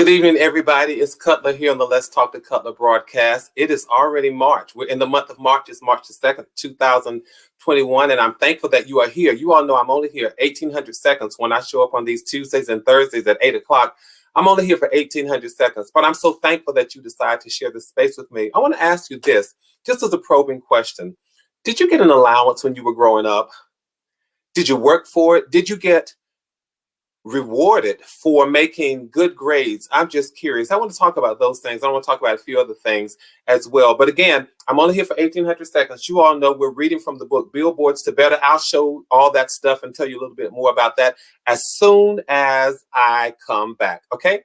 Good evening, everybody. It's Cutler here on the Let's Talk to Cutler broadcast. It is already March. We're in the month of March. It's March the 2nd, 2021, and I'm thankful that you are here. You all know I'm only here 1,800 seconds when I show up on these Tuesdays and Thursdays at 8 o'clock. I'm only here for 1,800 seconds, but I'm so thankful that you decide to share this space with me. I want to ask you this, just as a probing question. Did you get an allowance when you were growing up? Did you work for it? Did you get rewarded for making good grades? I'm just curious. I want to talk about those things. I want to talk about a few other things as well. But again, I'm only here for 1,800 seconds. You all know we're reading from the book Billboards to Better. I'll show all that stuff and tell you a little bit more about that as soon as I come back. Okay?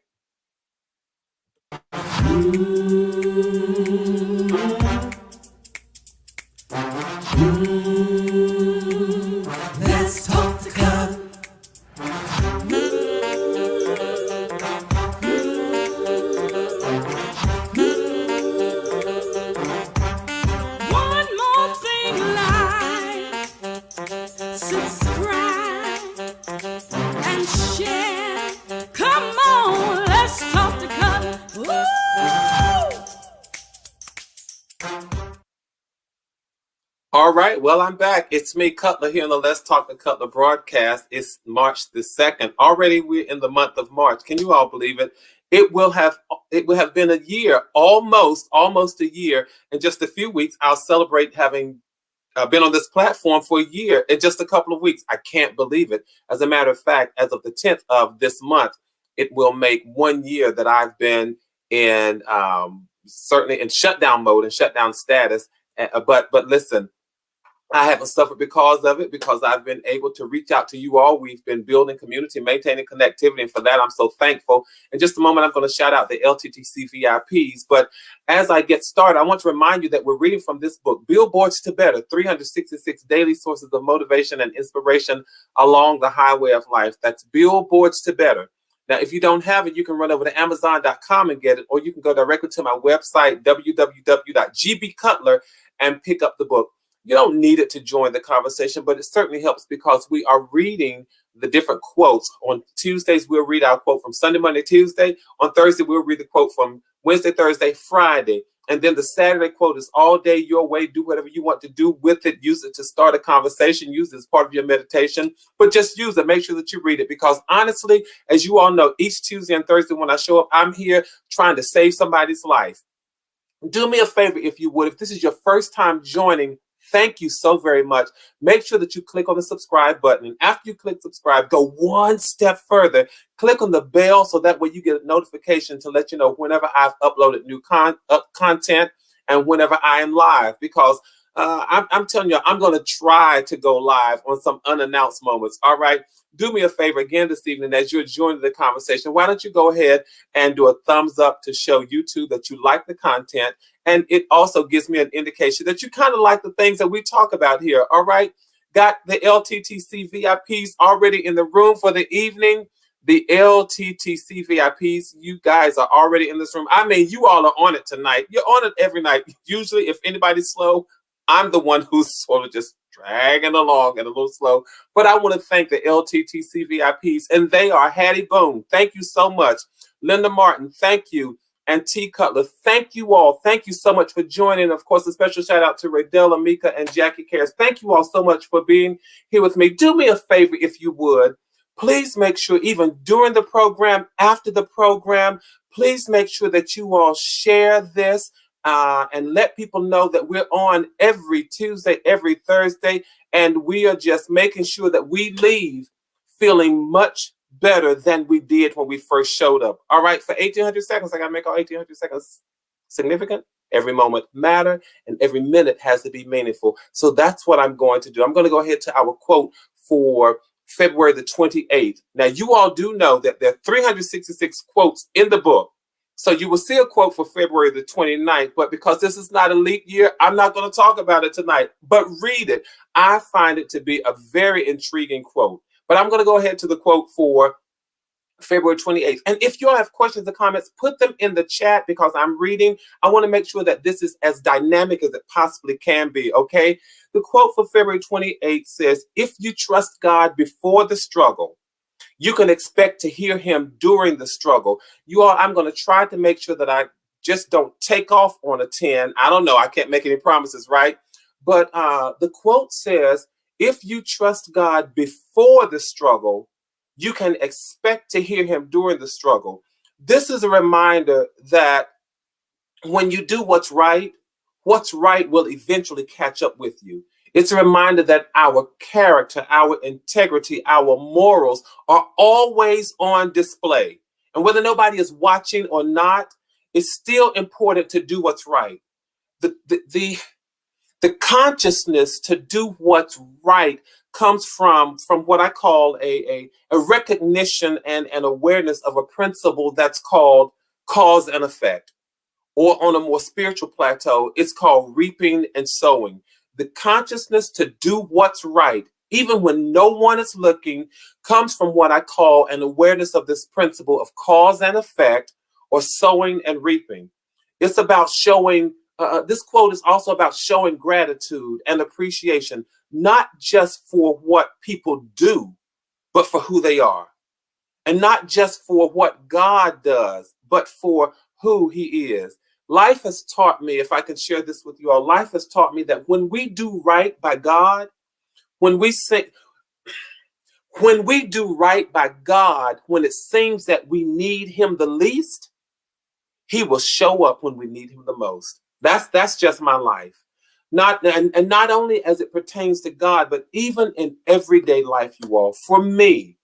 Let's talk to God. One more thing, like, subscribe and share. Come on, let's talk to God. Woo! All right, well, I'm back. It's me, Cutler, here on the Let's Talk to Cutler broadcast. It's March the 2nd. Already we're in the month of March. Can you all believe it? It will have been a year, almost a year. In just a few weeks, I'll celebrate having been on this platform for a year in just a couple of weeks. I can't believe it. As a matter of fact, as of the 10th of this month, it will make 1 year that I've been in certainly in shutdown mode and shutdown status. But listen, I haven't suffered because of it, because I've been able to reach out to you all. We've been building community, maintaining connectivity, and for that, I'm so thankful. In just a moment, I'm going to shout out the LTTC VIPs. But as I get started, I want to remind you that we're reading from this book, Billboards to Better, 366 Daily Sources of Motivation and Inspiration Along the Highway of Life. That's Billboards to Better. Now, if you don't have it, you can run over to Amazon.com and get it, or you can go directly to my website, www.gbcutler, and pick up the book. You don't need it to join the conversation, but it certainly helps because we are reading the different quotes. On Tuesdays, we'll read our quote from Sunday, Monday, Tuesday. On Thursday, we'll read the quote from Wednesday, Thursday, Friday. And then the Saturday quote is all day your way. Do whatever you want to do with it. Use it to start a conversation. Use it as part of your meditation. But just use it. Make sure that you read it. Because honestly, as you all know, each Tuesday and Thursday when I show up, I'm here trying to save somebody's life. Do me a favor if you would. If this is your first time joining, thank you so very much. Make sure that you click on the subscribe button. And after you click subscribe, go one step further. Click on the bell so that way you get a notification to let you know whenever I've uploaded new content and whenever I am live. Because I'm telling you, I'm going to try to go live on some unannounced moments. All right. Do me a favor again this evening as you're joining the conversation. Why don't you go ahead and do a thumbs up to show YouTube that you like the content. And it also gives me an indication that you kind of like the things that we talk about here. All right. Got the LTTC VIPs already in the room for the evening. The LTTC VIPs, you guys are already in this room. I mean, you all are on it tonight. You're on it every night. Usually, if anybody's slow, I'm the one who's sort of just dragging along and a little slow. But I want to thank the LTTC VIPs, and they are Hattie Boone. Thank you so much. Linda Martin, thank you. And T. Cutler, thank you all. Thank you so much for joining. Of course, a special shout out to Raydell, Amika, and Jackie Cares. Thank you all so much for being here with me. Do me a favor if you would. Please make sure, even during the program, after the program, please make sure that you all share this. And let people know that we're on every Tuesday, every Thursday, and we are just making sure that we leave feeling much better than we did when we first showed up. All right, for 1,800 seconds, I got to make all 1,800 seconds significant. Every moment matter, and every minute has to be meaningful. So that's what I'm going to do. I'm going to go ahead to our quote for February the 28th. Now, you all do know that there are 366 quotes in the book. So you will see a quote for February the 29th, but because this is not a leap year, I'm not going to talk about it tonight, but read it. I find it to be a very intriguing quote, but I'm going to go ahead to the quote for February 28th. And if you all have questions or comments, put them in the chat because I'm reading. I want to make sure that this is as dynamic as it possibly can be, okay? The quote for February 28th says, if you trust God before the struggle, You can expect to hear him during the struggle. You all, I'm going to try to make sure that I just don't take off on a 10. I don't know. I can't make any promises, right? But the quote says, if you trust God before the struggle, you can expect to hear him during the struggle. This is a reminder that when you do what's right will eventually catch up with you. It's a reminder that our character, our integrity, our morals are always on display. And whether nobody is watching or not, it's still important to do what's right. The consciousness to do what's right comes from what I call a recognition and an awareness of a principle that's called cause and effect, or on a more spiritual plateau, it's called reaping and sowing. The consciousness to do what's right, even when no one is looking, comes from what I call an awareness of this principle of cause and effect, or sowing and reaping. It's about showing, this quote is also about showing gratitude and appreciation, not just for what people do, but for who they are. And not just for what God does, but for who he is. Life has taught me, if I can share this with you all, life has taught me that when we do right by God, when we say, when we do right by God, when it seems that we need him the least, he will show up when we need him the most. That's just my life. And not only as it pertains to God, but even in everyday life, you all. For me,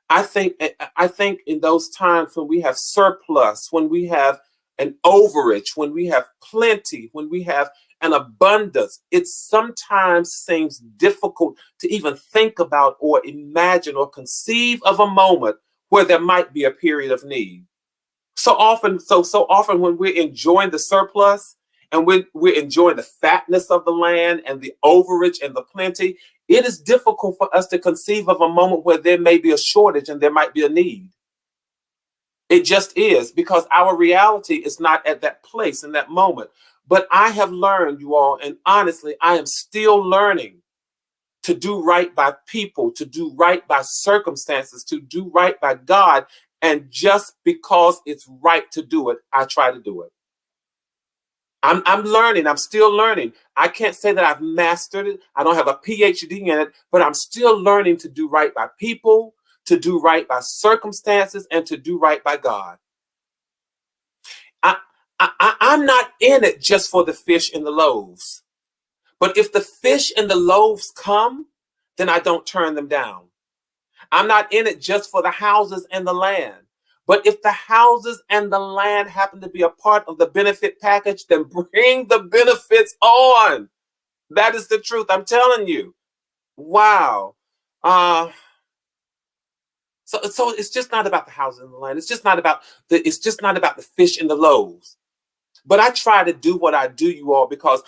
I think in those times when we have surplus, when we have an overage, when we have plenty, when we have an abundance, it sometimes seems difficult to even think about or imagine or conceive of a moment where there might be a period of need. So often when we're enjoying the surplus and we're enjoying the fatness of the land and the overage and the plenty, it is difficult for us to conceive of a moment where there may be a shortage and there might be a need. It just is, because our reality is not at that place in that moment. But I have learned, you all, and honestly, I am still learning to do right by people, to do right by circumstances, to do right by God. And just because it's right to do it, I try to do it. I'm learning. I'm still learning. I can't say that I've mastered it. I don't have a PhD in it, but I'm still learning to do right by people, to do right by circumstances, and to do right by God. I, I'm not in it just for the fish and the loaves. But if the fish and the loaves come, then I don't turn them down. I'm not in it just for the houses and the land. But if the houses and the land happen to be a part of the benefit package, then bring the benefits on. That is the truth. I'm telling you. Wow. Uh, so it's just not about the houses and the land. It's just not about the fish and the loaves. But I try to do what I do, you all, because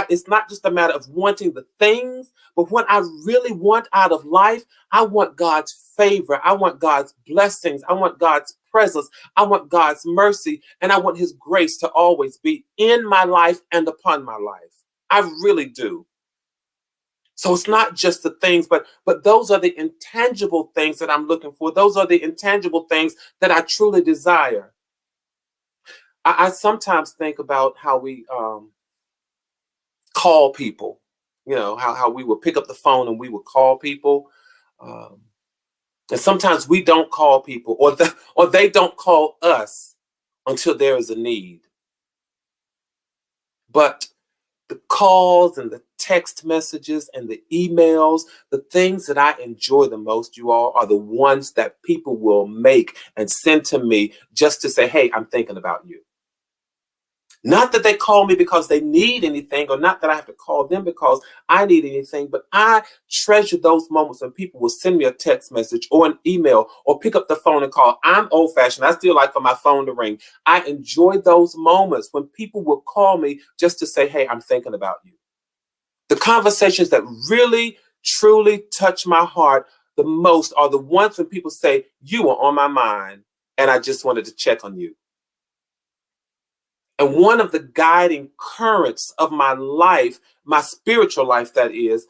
it's not just a matter of wanting the things, but what I really want out of life, I want God's favor. I want God's blessings. I want God's presence. I want God's mercy. And I want his grace to always be in my life and upon my life. I really do. So it's not just the things, but those are the intangible things that I'm looking for. Those are the intangible things that I truly desire. I sometimes think about how we call people, how we would pick up the phone and we would call people. Um, and sometimes we don't call people, or they don't call us until there is a need. But the calls and the text messages and the emails, the things that I enjoy the most, you all, are the ones that people will make and send to me just to say, hey, I'm thinking about you. Not that they call me because they need anything, or not that I have to call them because I need anything, but I treasure those moments when people will send me a text message or an email or pick up the phone and call. I'm old fashioned. I still like for my phone to ring. I enjoy those moments when people will call me just to say, hey, I'm thinking about you. The conversations that really, truly touch my heart the most are the ones when people say, you are on my mind and I just wanted to check on you. And one of the guiding currents of my life, my spiritual life, that is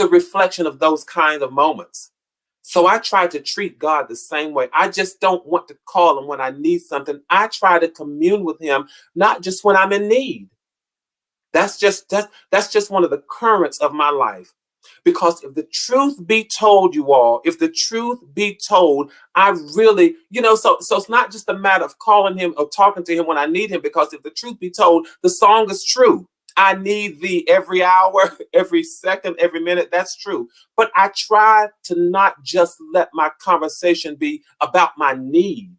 a reflection of those kind of moments. So I try to treat God the same way. I just don't want to call him when I need something. I try to commune with him, not just when I'm in need. That's just one of the currents of my life. Because if the truth be told, you all, if the truth be told, I really, so it's not just a matter of calling him or talking to him when I need him, because if the truth be told, the song is true. I need thee every hour, every second, every minute. That's true. But I try to not just let my conversation be about my need.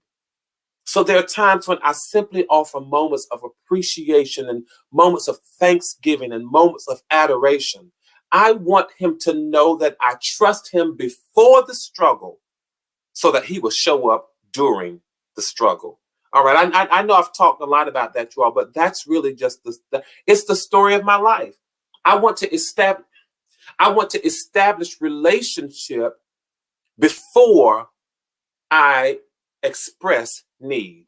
So there are times when I simply offer moments of appreciation and moments of thanksgiving and moments of adoration. I want him to know that I trust him before the struggle so that he will show up during the struggle. All right, I know I've talked a lot about that, you all, but that's really just it's the story of my life. I want to establish relationship before I express need,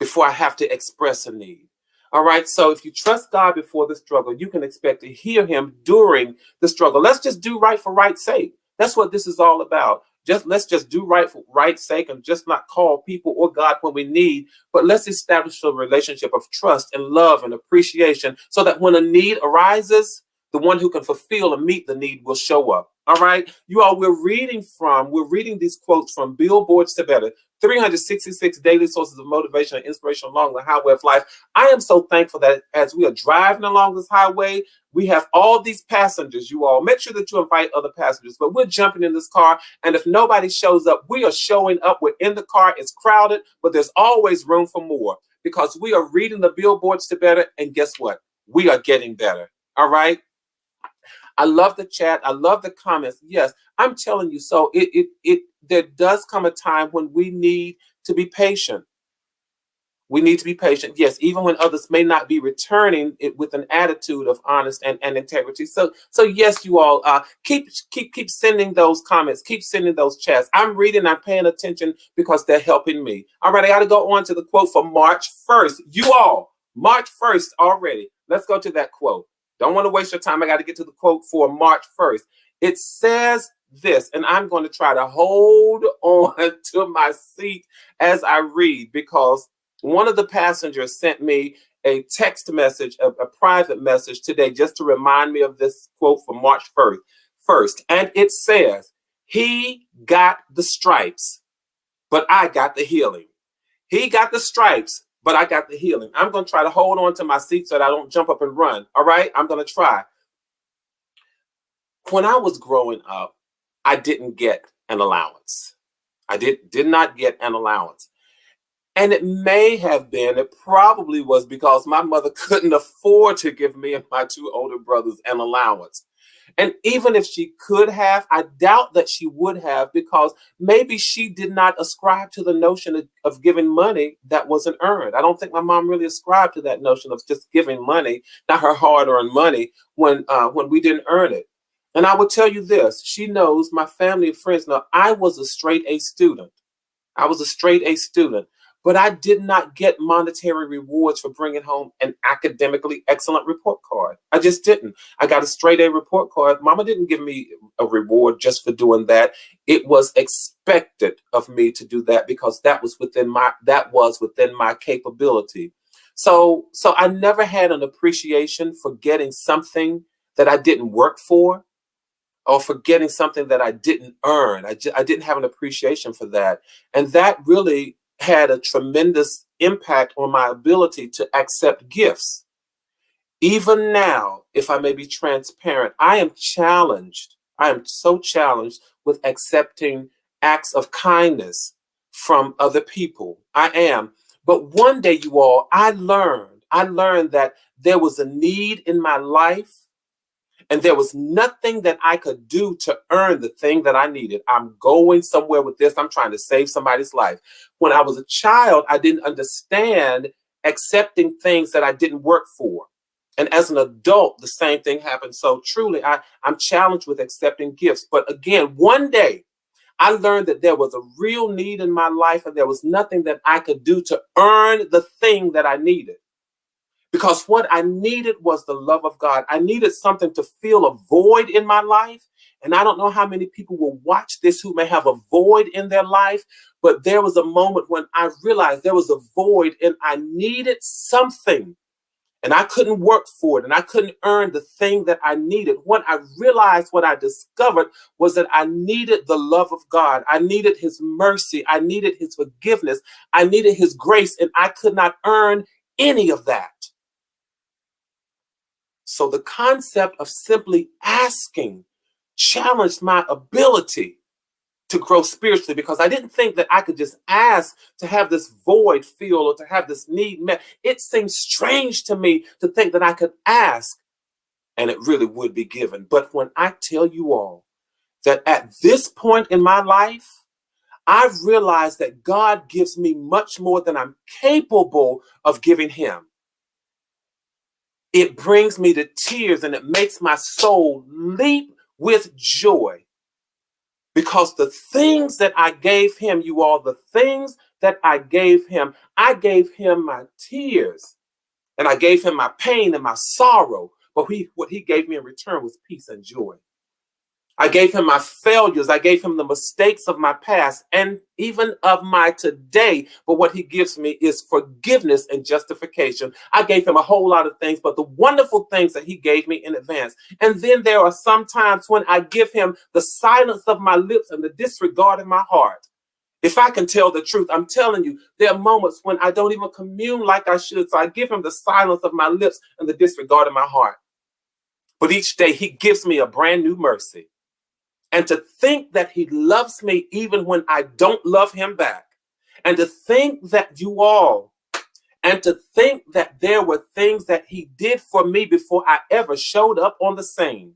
before I have to express a need. All right. So if you trust God before the struggle, you can expect to hear him during the struggle. Let's just do right for right's sake. That's what this is all about. Let's just do right for right's sake and just not call people or God when we need, but let's establish a relationship of trust and love and appreciation so that when a need arises, the one who can fulfill and meet the need will show up. All right. You all, we're reading these quotes from Billboards to Better, 366 daily sources of motivation and inspiration along the highway of life. I am so thankful that as we are driving along this highway, we have all these passengers, you all. Make sure that you invite other passengers, but we're jumping in this car. And if nobody shows up, we are showing up. We're in the car. It's crowded, but there's always room for more because we are reading the Billboards to Better. And guess what? We are getting better. All right. I love the chat. I love the comments. Yes, I'm telling you. So there does come a time when we need to be patient. We need to be patient. Yes, even when others may not be returning it with an attitude of honest and integrity. So yes, you all keep sending those comments, keep sending those chats. I'm reading, I'm paying attention because they're helping me. All right, I got to go on to the quote for March 1st. You all, March 1st already. Let's go to that quote. Don't want to waste your time. I got to get to the quote for March 1st. It says this, and I'm going to try to hold on to my seat as I read because one of the passengers sent me a text message, a private message today, just to remind me of this quote from March 1st. And it says, he got the stripes, but I got the healing. He got the stripes, but I got the healing. I'm going to try to hold on to my seat so that I don't jump up and run. All right, I'm going to try. When I was growing up, I didn't get an allowance. I did not get an allowance. And it probably was because my mother couldn't afford to give me and my two older brothers an allowance. And even if she could have, I doubt that she would have because maybe she did not ascribe to the notion of giving money that wasn't earned. I don't think my mom really ascribed to that notion of just giving money, not her hard-earned money, when we didn't earn it. And I will tell you this, she knows, my family and friends know, I was a straight A student. But I did not get monetary rewards for bringing home an academically excellent report card. I just didn't. I got a straight A report card. Mama didn't give me a reward just for doing that. It was expected of me to do that because that was within my capability. So I never had an appreciation for getting something that I didn't work for, or for getting something that I didn't earn. I didn't have an appreciation for that. And that really had a tremendous impact on my ability to accept gifts. Even now, if I may be transparent, I am challenged. I am so challenged with accepting acts of kindness from other people. I am. But one day, you all, I learned that there was a need in my life and there was nothing that I could do to earn the thing that I needed. I'm going somewhere with this. I'm trying to save somebody's life. When I was a child, I didn't understand accepting things that I didn't work for. And as an adult, the same thing happened. So truly, I'm challenged with accepting gifts. But again, one day, I learned that there was a real need in my life and there was nothing that I could do to earn the thing that I needed. Because what I needed was the love of God. I needed something to fill a void in my life. And I don't know how many people will watch this who may have a void in their life, but there was a moment when I realized there was a void and I needed something. And I couldn't work for it and I couldn't earn the thing that I needed. What I realized, what I discovered was that I needed the love of God. I needed his mercy. I needed his forgiveness. I needed his grace, and I could not earn any of that. So the concept of simply asking challenged my ability to grow spiritually, because I didn't think that I could just ask to have this void filled or to have this need met. It seemed strange to me to think that I could ask and it really would be given. But when I tell you all that at this point in my life, I've realized that God gives me much more than I'm capable of giving him. It brings me to tears and it makes my soul leap with joy. Because the things that I gave him, you all, the things that I gave him my tears and I gave him my pain and my sorrow. But what he gave me in return was peace and joy. I gave him my failures. I gave him the mistakes of my past and even of my today. But what he gives me is forgiveness and justification. I gave him a whole lot of things, but the wonderful things that he gave me in advance. And then there are some times when I give him the silence of my lips and the disregard in my heart. If I can tell the truth, I'm telling you, there are moments when I don't even commune like I should. So I give him the silence of my lips and the disregard in my heart. But each day he gives me a brand new mercy. And to think that he loves me even when I don't love him back. And to think that to think that there were things that he did for me before I ever showed up on the scene.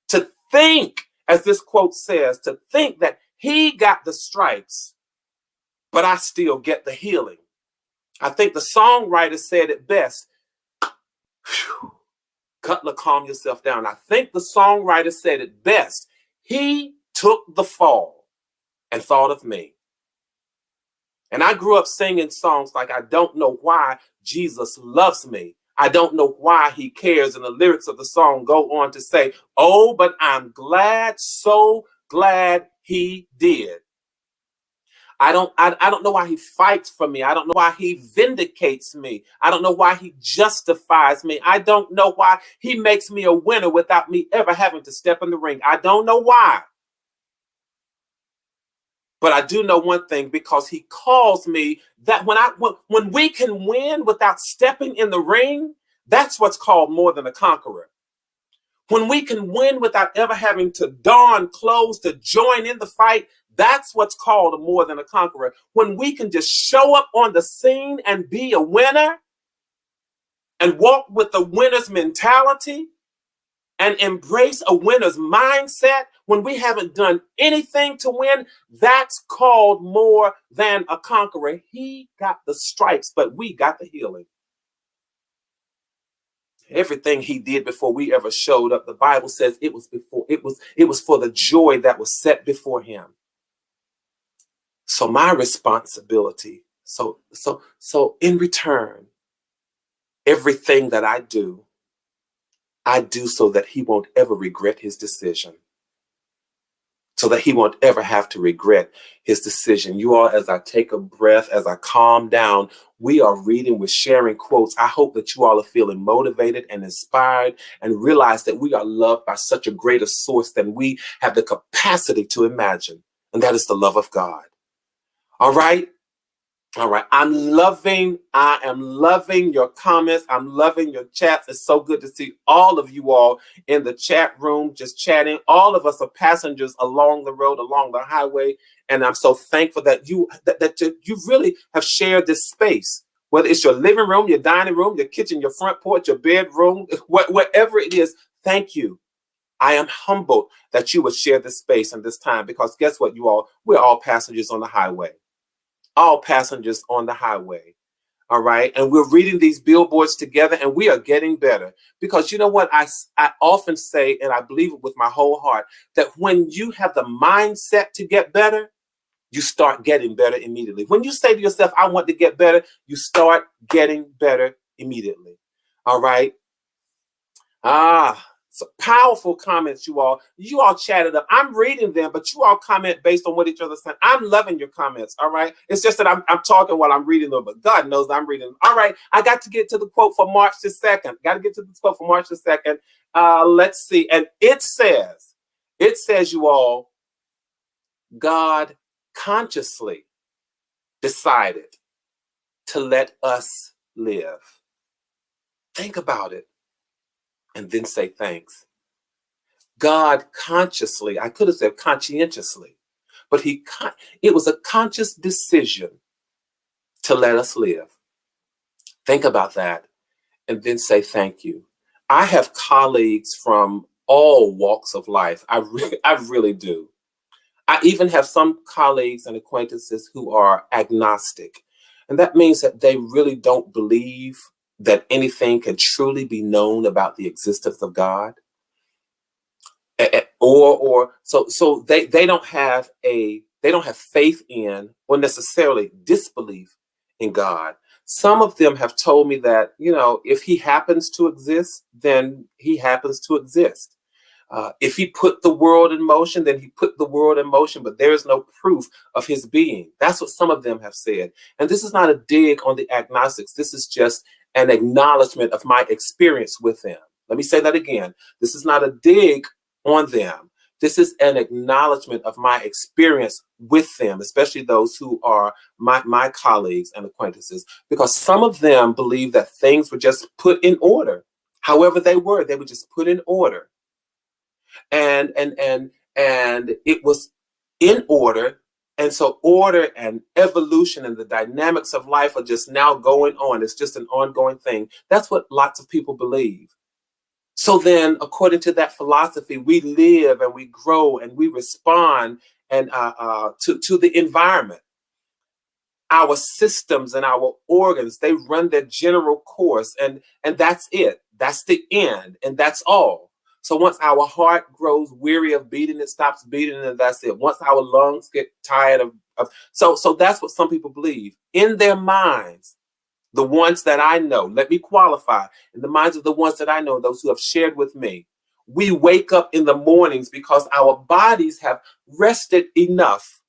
To think, as this quote says, to think that he got the stripes, but I still get the healing. I think the songwriter said it best. Whew. Cutler, calm yourself down. I think the songwriter said it best. He took the fall and thought of me. And I grew up singing songs like, I don't know why Jesus loves me. I don't know why he cares. And the lyrics of the song go on to say, oh, but I'm glad, so glad he did. I don't know why he fights for me. I don't know why he vindicates me. I don't know why he justifies me. I don't know why he makes me a winner without me ever having to step in the ring. I don't know why. But I do know one thing, because he calls me that when we can win without stepping in the ring, that's what's called more than a conqueror. When we can win without ever having to don clothes to join in the fight, that's what's called a more than a conqueror. When we can just show up on the scene and be a winner and walk with the winner's mentality and embrace a winner's mindset, when we haven't done anything to win, that's called more than a conqueror. He got the stripes, but we got the healing. Everything he did before we ever showed up, the Bible says it was for the joy that was set before him. So my responsibility, so in return, everything that I do so that he won't ever regret his decision. So that he won't ever have to regret his decision. You all, as I take a breath, as I calm down, we are reading, we're sharing quotes. I hope that you all are feeling motivated and inspired and realize that we are loved by such a greater source than we have the capacity to imagine. And that is the love of God. All right. All right. I am loving your comments. I'm loving your chats. It's so good to see all of you all in the chat room, just chatting. All of us are passengers along the road, along the highway. And I'm so thankful that you really have shared this space, whether it's your living room, your dining room, your kitchen, your front porch, your bedroom, whatever it is. Thank you. I am humbled that you would share this space and this time, because guess what, you all, we're all passengers on the highway. All passengers on the highway. All right. And we're reading these billboards together, and we are getting better, because you know what? I often say, and I believe it with my whole heart, that when you have the mindset to get better, you start getting better immediately. When you say to yourself, I want to get better, you start getting better immediately. All right. So powerful comments, you all. You all chatted up. I'm reading them, but you all comment based on what each other's saying. I'm loving your comments. All right. It's just that I'm talking while I'm reading them, but God knows I'm reading them. All right. I got to get to the quote for March the 2nd. Got to get to the quote for March the 2nd. Let's see. And it says, you all, God consciously decided to let us live. Think about it and then say thanks. God consciously, I could have said conscientiously, but it was a conscious decision to let us live. Think about that and then say thank you. I have colleagues from all walks of life. I really do. I even have some colleagues and acquaintances who are agnostic. And that means that they really don't believe that anything can truly be known about the existence of God. So they don't have faith in or necessarily disbelief in God. Some of them have told me that, if he happens to exist, then he happens to exist. If he put the world in motion, then he put the world in motion, but there is no proof of his being. That's what some of them have said. And this is not a dig on the agnostics. This is just an acknowledgement of my experience with them. Let me say that again. This is not a dig on them. This is an acknowledgement of my experience with them, especially those who are my colleagues and acquaintances, because some of them believe that things were just put in order. However they were just put in order. And it was in order. And so order and evolution and the dynamics of life are just now going on. It's just an ongoing thing. That's what lots of people believe. So then, according to that philosophy, we live and we grow and we respond and to the environment. Our systems and our organs, they run their general course, and that's it. That's the end, and that's all. So once our heart grows weary of beating, it stops beating, and that's it. Once our lungs get tired so that's what some people believe in their minds. The ones that I know, let me qualify, in the minds of the ones that I know, those who have shared with me, we wake up in the mornings because our bodies have rested enough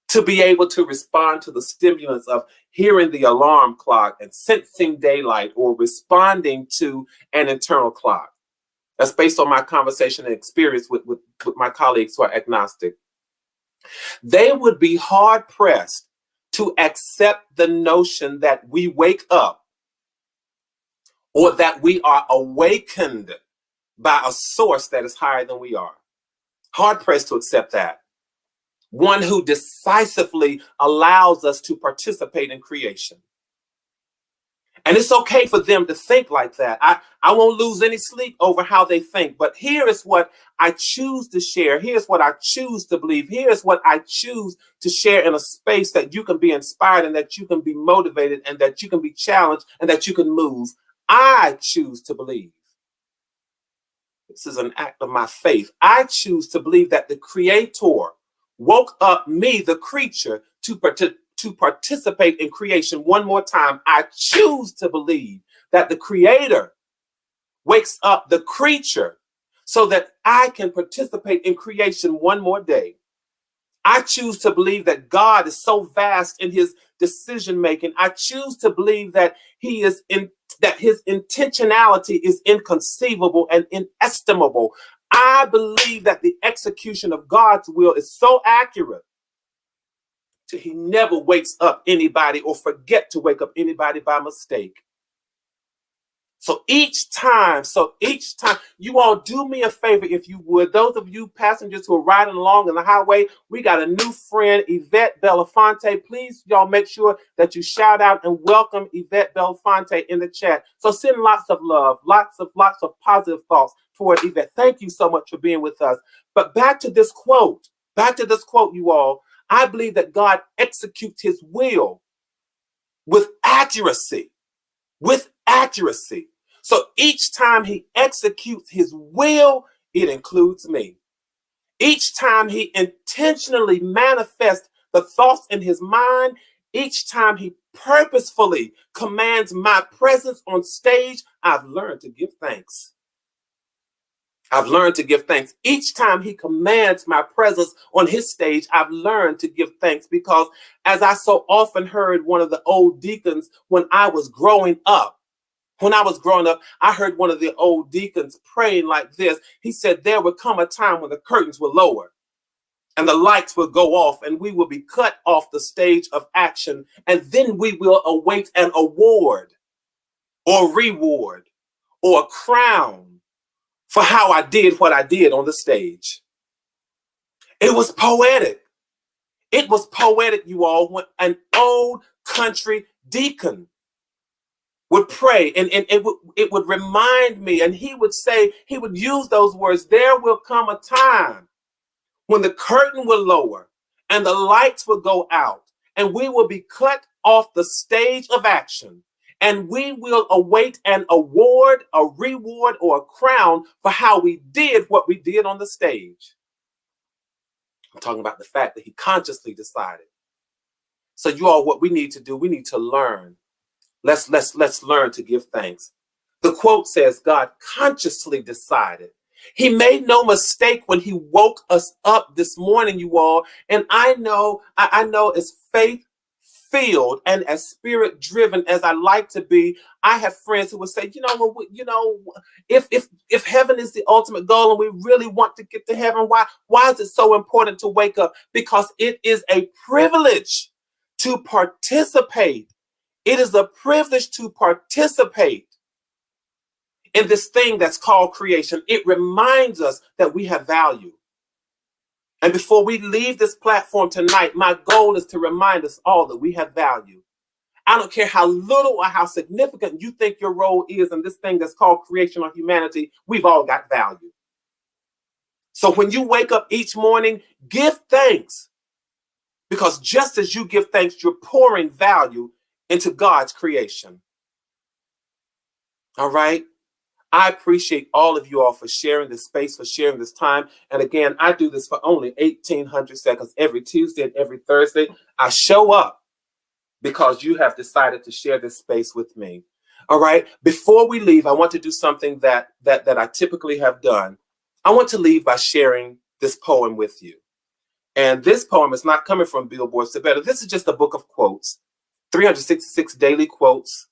to be able to respond to the stimulants of hearing the alarm clock and sensing daylight or responding to an internal clock. That's based on my conversation and experience with my colleagues who are agnostic. They would be hard pressed to accept the notion that we wake up or that we are awakened by a source that is higher than we are. Hard pressed to accept that. One who decisively allows us to participate in creation. And it's okay for them to think like that. I won't lose any sleep over how they think. But here is what I choose to share. Here's what I choose to believe. Here's what I choose to share in a space that you can be inspired and that you can be motivated and that you can be challenged and that you can move. I choose to believe. This is an act of my faith. I choose to believe that the Creator woke up me, the creature, to participate in creation one more time. I choose to believe that the Creator wakes up the creature so that I can participate in creation one more day. I choose to believe that God is so vast in his decision making. I choose to believe that that his intentionality is inconceivable and inestimable. I believe that the execution of God's will is so accurate that he never wakes up anybody or forget to wake up anybody by mistake. So each time, you all do me a favor, if you would. Those of you passengers who are riding along in the highway, we got a new friend, Yvette Belafonte. Please, y'all, make sure that you shout out and welcome Yvette Belafonte in the chat. So send lots of love, lots of positive thoughts toward Yvette. Thank you so much for being with us. But back to this quote, you all. I believe that God executes his will with accuracy. So each time he executes his will, it includes me. Each time he intentionally manifests the thoughts in his mind, each time he purposefully commands my presence on stage, I've learned to give thanks. I've learned to give thanks. Each time he commands my presence on his stage, I've learned to give thanks because, as I so often heard one of the old deacons when I was growing up, I heard one of the old deacons praying like this. He said, there would come a time when the curtains were lower and the lights will go off and we will be cut off the stage of action. And then we will await an award or reward or a crown for how I did what I did on the stage. It was poetic. It was poetic, you all, when an old country deacon would pray and it would remind me, and he would use those words, there will come a time when the curtain will lower and the lights will go out and we will be cut off the stage of action and we will await an award, a reward, or a crown for how we did what we did on the stage. I'm talking about the fact that he consciously decided. So you all, what we need to do, we need to learn. Let's learn to give thanks. The quote says, God consciously decided. He made no mistake when he woke us up this morning, you all. And I know as faith filled and as spirit driven as I like to be, I have friends who would say, if heaven is the ultimate goal and we really want to get to heaven, why is it so important to wake up? Because it is a privilege to participate. It is a privilege to participate in this thing that's called creation. It reminds us that we have value. And before we leave this platform tonight, my goal is to remind us all that we have value. I don't care how little or how significant you think your role is in this thing that's called creation or humanity, we've all got value. So when you wake up each morning, give thanks. Because just as you give thanks, you're pouring value into God's creation. All right? I appreciate all of you all for sharing this space, for sharing this time. And again, I do this for only 1,800 seconds every Tuesday and every Thursday. I show up because you have decided to share this space with me. All right? Before we leave, I want to do something that I typically have done. I want to leave by sharing this poem with you. And this poem is not coming from Billboards to Better. This is just a book of quotes. 366 daily quotes,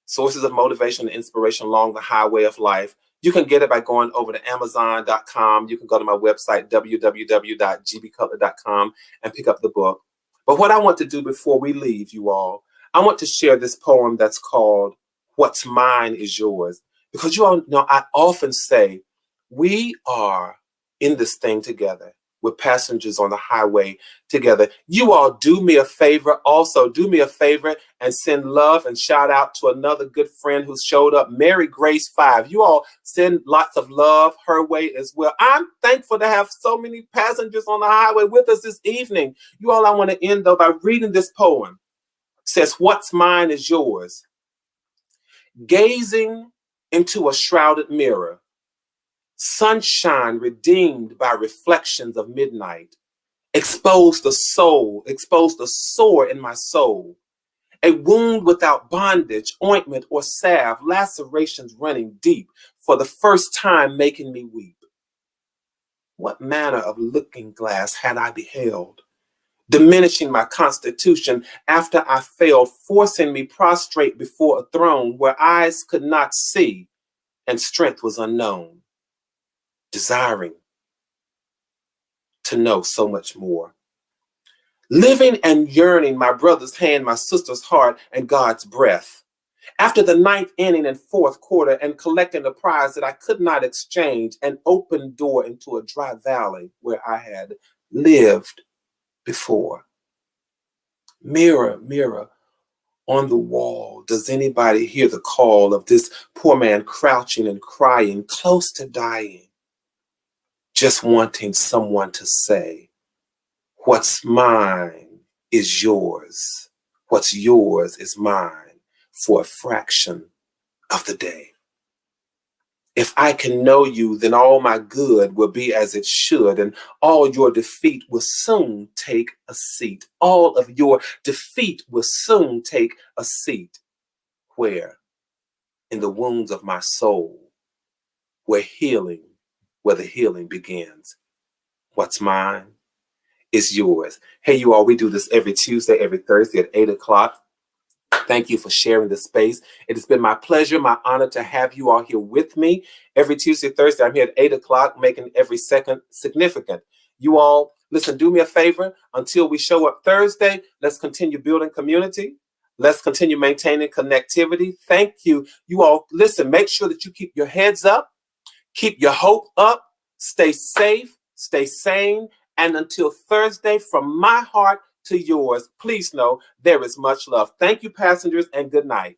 sources of motivation and inspiration along the highway of life. You can get it by going over to Amazon.com. You can go to my website, www.gbcutler.com, and pick up the book. But what I want to do before we leave, you all, I want to share this poem that's called What's Mine is Yours. Because you all know, I often say, we are in this thing together. With passengers on the highway together. You all do me a favor. Also, do me a favor and send love and shout out to another good friend who showed up, Mary Grace 5. You all send lots of love her way as well. I'm thankful to have so many passengers on the highway with us this evening. You all, I want to end though by reading this poem. It says, what's mine is yours. Gazing into a shrouded mirror. Sunshine redeemed by reflections of midnight, exposed the sore in my soul, a wound without bandage, ointment, or salve, lacerations running deep, for the first time making me weep. What manner of looking glass had I beheld, diminishing my constitution after I failed, forcing me prostrate before a throne where eyes could not see and strength was unknown. Desiring to know so much more. Living and yearning my brother's hand, my sister's heart, and God's breath. After the ninth inning and fourth quarter and collecting the prize that I could not exchange, an open door into a dry valley where I had lived before. Mirror, mirror on the wall, does anybody hear the call of this poor man crouching and crying, close to dying? Just wanting someone to say, what's mine is yours. What's yours is mine for a fraction of the day. If I can know you, then all my good will be as it should, and all your defeat will soon take a seat. All of your defeat will soon take a seat. Where? In the wounds of my soul, where healing where the healing begins. What's mine is yours. Hey, you all, we do this every Tuesday, every Thursday at 8 o'clock. Thank you for sharing this space. It has been my pleasure, my honor to have you all here with me. Every Tuesday, Thursday, I'm here at 8 o'clock, making every second significant. You all, listen, do me a favor. Until we show up Thursday, let's continue building community. Let's continue maintaining connectivity. Thank you. You all, listen, make sure that you keep your heads up, keep your hope up, stay safe, stay sane. And until Thursday, from my heart to yours, please know there is much love. Thank you, passengers, and good night.